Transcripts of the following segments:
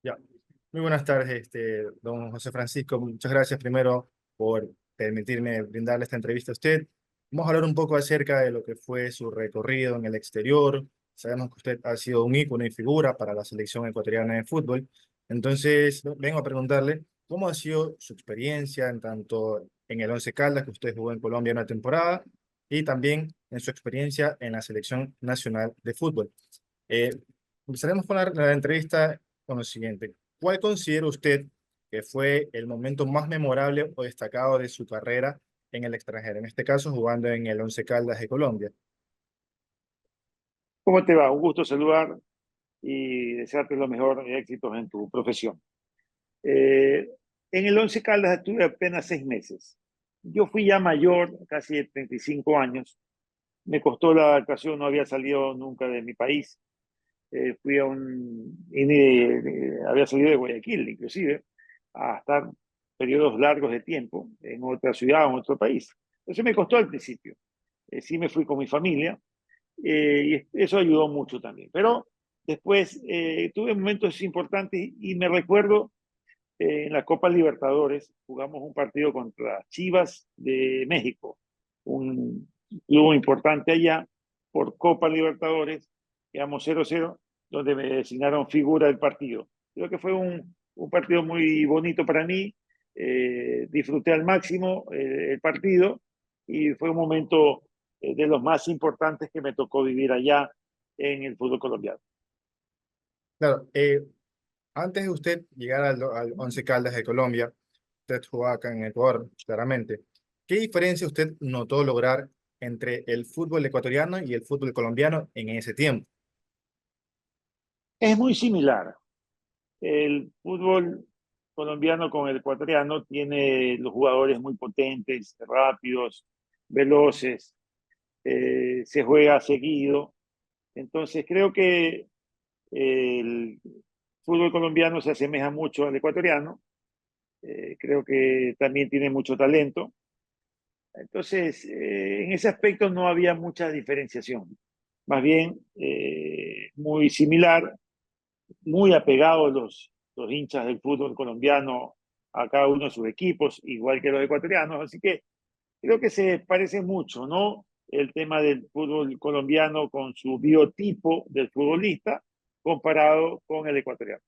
Ya. Muy buenas tardes, don José Francisco. Muchas gracias primero por permitirme brindarle esta entrevista a usted. Vamos a hablar un poco acerca de lo que fue su recorrido en el exterior. Sabemos que usted ha sido un ícono y figura para la selección ecuatoriana de fútbol. Entonces, vengo a preguntarle cómo ha sido su experiencia en tanto en el Once Caldas, que usted jugó en Colombia una temporada, y también en su experiencia en la selección nacional de fútbol. Eh, Empezaremos con la entrevista con lo siguiente. ¿Cuál considera usted que fue el momento más memorable o destacado de su carrera en el extranjero? En este caso, jugando en el Once Caldas de Colombia. ¿Cómo te va? Un gusto saludar y desearte los mejores éxitos en tu profesión. Eh, en el Once Caldas estuve apenas 6 meses. Yo fui ya mayor, casi de 35 años. Me costó la adaptación, no había salido nunca de mi país. Fui a había salido de Guayaquil, inclusive, a estar periodos largos de tiempo en otra ciudad o en otro país. Entonces me costó al principio. Sí me fui con mi familia y eso ayudó mucho también. Pero después tuve momentos importantes y me recuerdo en la Copa Libertadores, jugamos un partido contra Chivas de México, un club importante allá, por Copa Libertadores, quedamos 0-0, donde me designaron figura del partido. Creo que fue un partido muy bonito para mí, disfruté al máximo el partido y fue un momento de los más importantes que me tocó vivir allá en el fútbol colombiano. Claro, antes de usted llegar al Once Caldas de Colombia, usted jugaba acá en Ecuador, claramente. ¿Qué diferencia usted notó lograr entre el fútbol ecuatoriano y el fútbol colombiano en ese tiempo? Es muy similar. El fútbol colombiano con el ecuatoriano tiene los jugadores muy potentes, rápidos, veloces, se juega seguido. Entonces creo que el fútbol colombiano se asemeja mucho al ecuatoriano. Creo que también tiene mucho talento. Entonces, en ese aspecto no había mucha diferenciación. Más bien, muy similar, muy apegados los hinchas del fútbol colombiano a cada uno de sus equipos, igual que los ecuatorianos. Así que creo que se parece mucho, ¿no? El tema del fútbol colombiano con su biotipo del futbolista comparado con el ecuatoriano.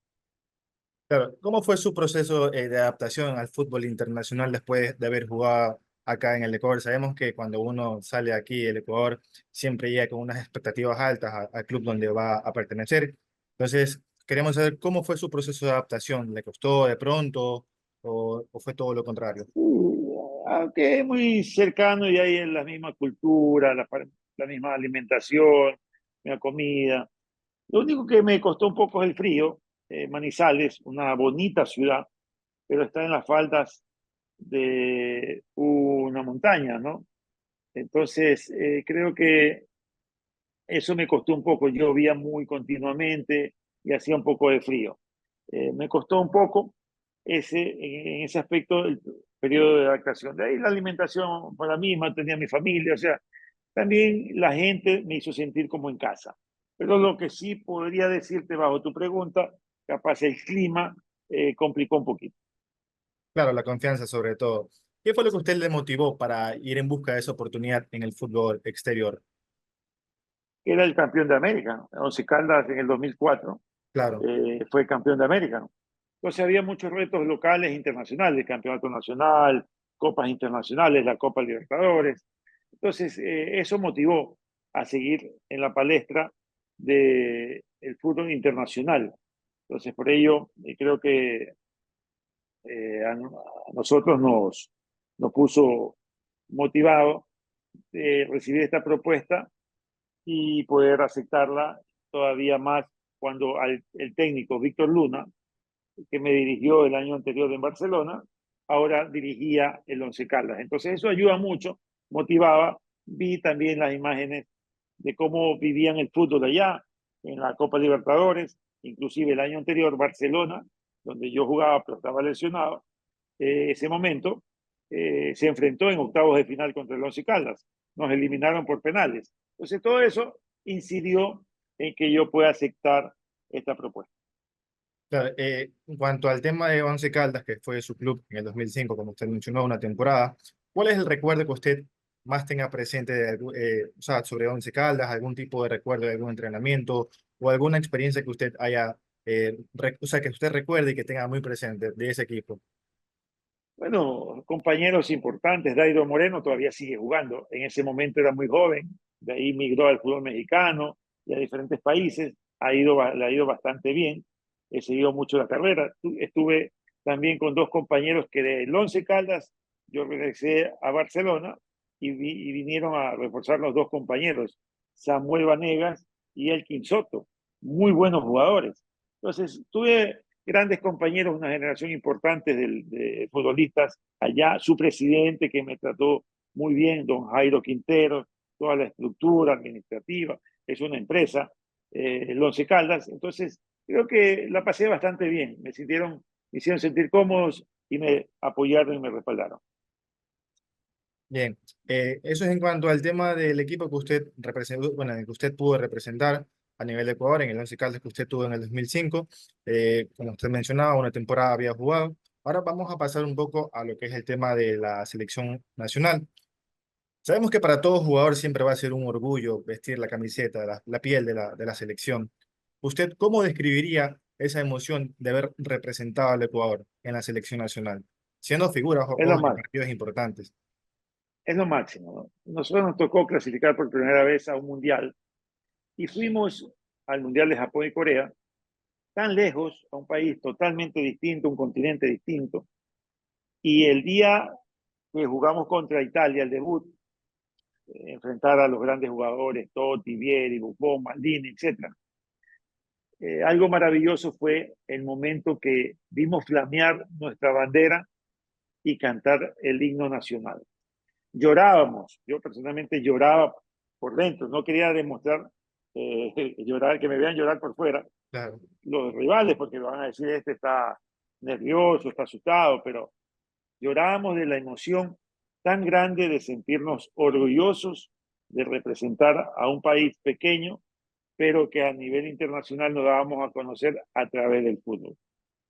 Claro, ¿cómo fue su proceso de adaptación al fútbol internacional después de haber jugado acá en el Ecuador? Sabemos que cuando uno sale aquí del Ecuador siempre llega con unas expectativas altas al club donde va a pertenecer. Entonces, queremos saber cómo fue su proceso de adaptación. ¿Le costó de pronto o fue todo lo contrario? Aunque es muy cercano y hay la misma cultura, la misma alimentación, la comida. Lo único que me costó un poco es el frío. Manizales, una bonita ciudad, pero está en las faldas de una montaña, ¿no? Entonces, creo que eso me costó un poco. Llovía muy continuamente y hacía un poco de frío. Me costó un poco en ese aspecto el periodo de adaptación. De ahí la alimentación para mí, mantenía a mi familia, o sea, también la gente me hizo sentir como en casa. Pero lo que sí podría decirte bajo tu pregunta, capaz el clima complicó un poquito. Claro, la confianza sobre todo. ¿Qué fue lo que usted le motivó para ir en busca de esa oportunidad en el fútbol exterior? Era el campeón de América, Once Caldas en el 2004 Claro. fue campeón de América, ¿no? Entonces había muchos retos locales e internacionales, campeonato nacional, copas internacionales, la Copa Libertadores. Entonces eso motivó a seguir en la palestra del fútbol internacional. Entonces por ello creo que a nosotros nos puso motivado recibir esta propuesta y poder aceptarla todavía más cuando el técnico Víctor Luna, que me dirigió el año anterior en Barcelona, ahora dirigía el Once Caldas. Entonces eso ayuda mucho, motivaba. Vi también las imágenes de cómo vivían el fútbol allá en la Copa Libertadores, inclusive el año anterior Barcelona, donde yo jugaba pero estaba lesionado, ese momento se enfrentó en octavos de final contra el Once Caldas. Nos eliminaron por penales. Entonces todo eso incidió en que yo pueda aceptar esta propuesta. Claro, en cuanto al tema de Once Caldas, que fue su club en el 2005, como usted mencionó, una temporada, ¿cuál es el recuerdo que usted más tenga presente o sea, sobre Once Caldas? ¿Algún tipo de recuerdo de algún entrenamiento o alguna experiencia que usted haya, o sea, que usted recuerde y que tenga muy presente de ese equipo? Bueno, compañeros importantes, Dairo Moreno todavía sigue jugando, en ese momento era muy joven, de ahí migró al fútbol mexicano y a diferentes países, le ha ido bastante bien, he seguido mucho la carrera, estuve también con dos compañeros que del Once Caldas, yo regresé a Barcelona y vinieron a reforzar los dos compañeros, Samuel Vanegas y Elkin Soto, muy buenos jugadores. Entonces, tuve grandes compañeros, una generación importante de futbolistas allá, su presidente que me trató muy bien, don Jairo Quintero, toda la estructura administrativa, es una empresa, el Once Caldas, entonces creo que la pasé bastante bien, me hicieron sentir cómodos y me apoyaron y me respaldaron. Bien, eso es en cuanto al tema del equipo que usted representó, bueno, en el que usted pudo representar a nivel de Ecuador, en el Once Caldas que usted tuvo en el 2005. Como usted mencionaba, una temporada había jugado. Ahora vamos a pasar un poco a lo que es el tema de la selección nacional. Sabemos que para todo jugador siempre va a ser un orgullo vestir la camiseta, la piel de la selección. ¿Usted cómo describiría esa emoción de haber representado al Ecuador en la selección nacional, siendo figuras Es lo en más, partidos importantes? es lo máximo, ¿no? Nosotros nos tocó clasificar por primera vez a un mundial y fuimos al mundial de Japón y Corea, tan lejos, a un país totalmente distinto, un continente distinto, y el día que jugamos contra Italia, el debut, enfrentar a los grandes jugadores, Totti, Vieri, Buffon, Maldini, etcétera. Algo maravilloso fue el momento que vimos flamear nuestra bandera y cantar el himno nacional. Llorábamos, yo personalmente lloraba por dentro, no quería demostrar llorar, que me vean llorar por fuera, Claro. los rivales, porque van a decir, este está nervioso, está asustado, pero llorábamos de la emoción tan grande de sentirnos orgullosos de representar a un país pequeño, pero que a nivel internacional nos dábamos a conocer a través del fútbol.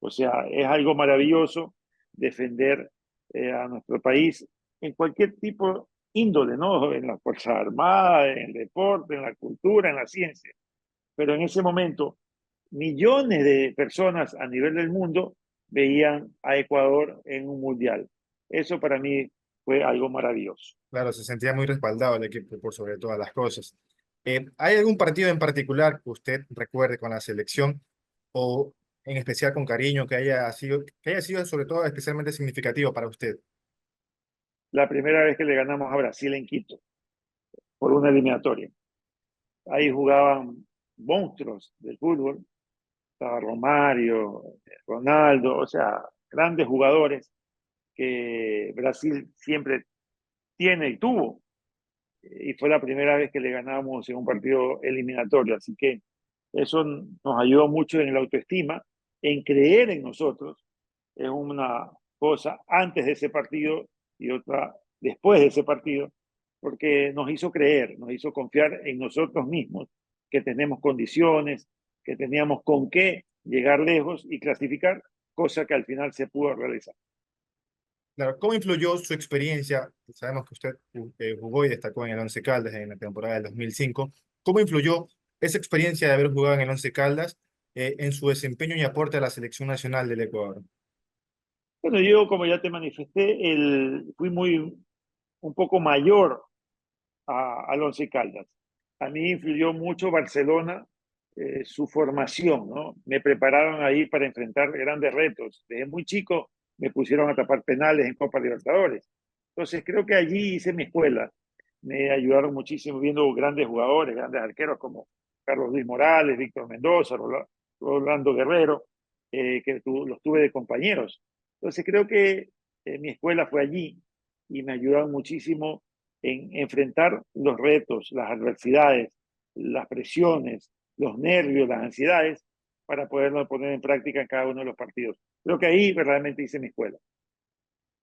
O sea, es algo maravilloso defender a nuestro país en cualquier tipo índole, ¿no? En la Fuerza Armada, en el deporte, en la cultura, en la ciencia. Pero en ese momento, millones de personas a nivel del mundo veían a Ecuador en un mundial. Eso para mí fue algo maravilloso. Claro, se sentía muy respaldado el equipo por sobre todas las cosas. ¿Hay algún partido en particular que usted recuerde con la selección o en especial con cariño que haya sido sobre todo especialmente significativo para usted? La primera vez que le ganamos a Brasil en Quito por una eliminatoria. Ahí jugaban monstruos del fútbol, estaba Romario, Ronaldo, o sea, grandes jugadores que Brasil siempre tiene y tuvo. Y fue la primera vez que le ganamos en un partido eliminatorio. Así que eso nos ayudó mucho en la autoestima, en creer en nosotros. Es una cosa antes de ese partido y otra después de ese partido, porque nos hizo creer, nos hizo confiar en nosotros mismos, que tenemos condiciones, que teníamos con qué llegar lejos y clasificar, cosa que al final se pudo realizar. Claro, ¿cómo influyó su experiencia? Sabemos que usted jugó y destacó en el Once Caldas en la temporada del 2005. ¿Cómo influyó esa experiencia de haber jugado en el Once Caldas en su desempeño y aporte a la selección nacional del Ecuador? Bueno, yo, como ya te manifesté, fui un poco mayor al Once Caldas. A mí influyó mucho Barcelona, su formación, ¿no? Me prepararon ahí para enfrentar grandes retos. Desde muy chico me pusieron a tapar penales en Copa Libertadores. Entonces creo que allí hice mi escuela. Me ayudaron muchísimo viendo grandes jugadores, grandes arqueros como Carlos Luis Morales, Víctor Mendoza, Rolando Guerrero, los tuve de compañeros. Entonces creo que mi escuela fue allí y me ayudaron muchísimo en enfrentar los retos, las adversidades, las presiones, los nervios, las ansiedades, para poderlo poner en práctica en cada uno de los partidos. Creo que ahí verdaderamente hice mi escuela.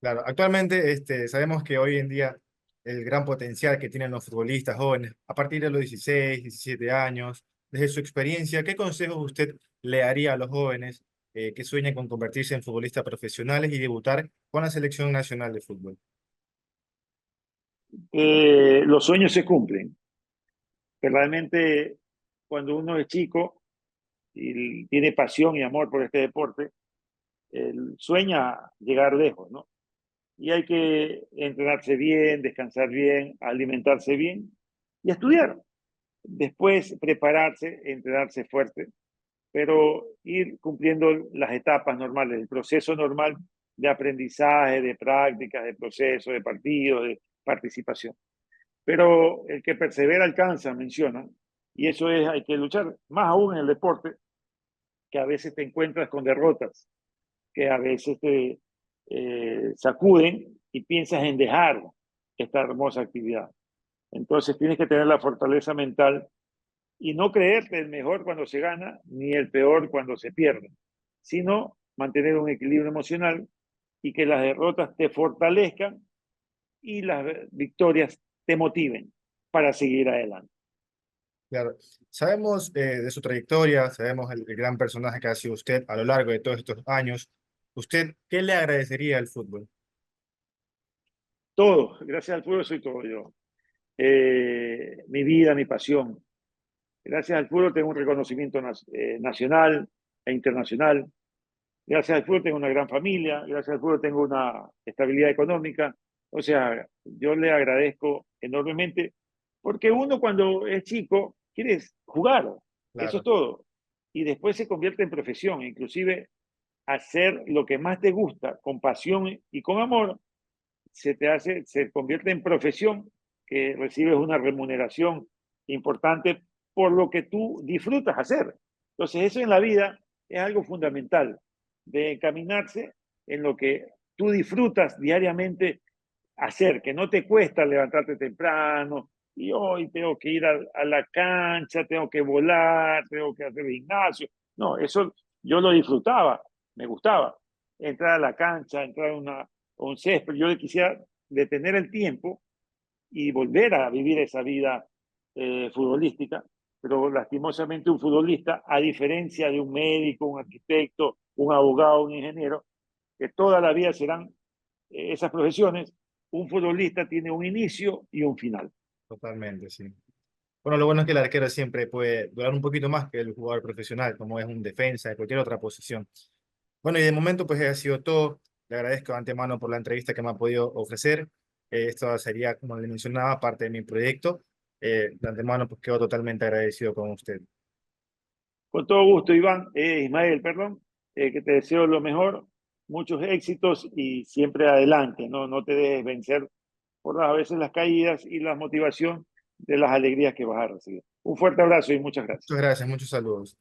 Claro, actualmente sabemos que hoy en día el gran potencial que tienen los futbolistas jóvenes, a partir de los 16, 17 años, desde su experiencia, ¿qué consejos usted le daría a los jóvenes que sueñan con convertirse en futbolistas profesionales y debutar con la selección nacional de fútbol. Los sueños se cumplen. Realmente, cuando uno es chico y tiene pasión y amor por este deporte, sueña llegar lejos, ¿no? Y hay que entrenarse bien, descansar bien, alimentarse bien y estudiar. Después prepararse, entrenarse fuerte, pero ir cumpliendo las etapas normales, el proceso normal de aprendizaje, de prácticas, de proceso, de partidos, de participación. Pero el que persevera alcanza, menciona, y eso es, hay que luchar, más aún en el deporte, que a veces te encuentras con derrotas, que a veces te sacuden y piensas en dejar esta hermosa actividad. Entonces tienes que tener la fortaleza mental y no creerte el mejor cuando se gana, ni el peor cuando se pierde, sino mantener un equilibrio emocional y que las derrotas te fortalezcan y las victorias te motiven para seguir adelante. Claro, sabemos de su trayectoria, sabemos el gran personaje que ha sido usted a lo largo de todos estos años. ¿Usted qué le agradecería al fútbol? Todo, gracias al fútbol soy todo yo. Mi vida, mi pasión. Gracias al fútbol tengo un reconocimiento nacional e internacional. Gracias al fútbol tengo una gran familia. Gracias al fútbol tengo una estabilidad económica. O sea, yo le agradezco enormemente porque uno cuando es chico quiere jugar. Eso es Claro, todo. Y después se convierte en profesión. Inclusive hacer lo que más te gusta con pasión y con amor se convierte en profesión, que recibes una remuneración importante por lo que tú disfrutas hacer. Entonces, eso en la vida es algo fundamental, de encaminarse en lo que tú disfrutas diariamente hacer, que no te cuesta levantarte temprano y hoy tengo que ir a la cancha, tengo que volar, tengo que hacer gimnasio. No, eso yo lo disfrutaba, me gustaba. Entrar a la cancha, entrar a un césped, yo quisiera detener el tiempo y volver a vivir esa vida futbolística, pero lastimosamente un futbolista, a diferencia de un médico, un arquitecto, un abogado, un ingeniero, que toda la vida serán esas profesiones, un futbolista tiene un inicio y un final. totalmente, sí. Bueno, lo bueno es que el arquero siempre puede durar un poquito más que el jugador profesional, como es un defensa de cualquier otra posición. Bueno, y de momento pues ha sido todo. Le agradezco de antemano por la entrevista que me ha podido ofrecer. Esto sería, como le mencionaba, parte de mi proyecto. De antemano pues quedo totalmente agradecido con usted. Con todo gusto, Iván, Ismael, perdón, que te deseo lo mejor, muchos éxitos y siempre adelante, no, no te dejes vencer por a veces las caídas y la motivación de las alegrías que vas a recibir. Un fuerte abrazo y muchas Muchas gracias. gracias, muchos saludos.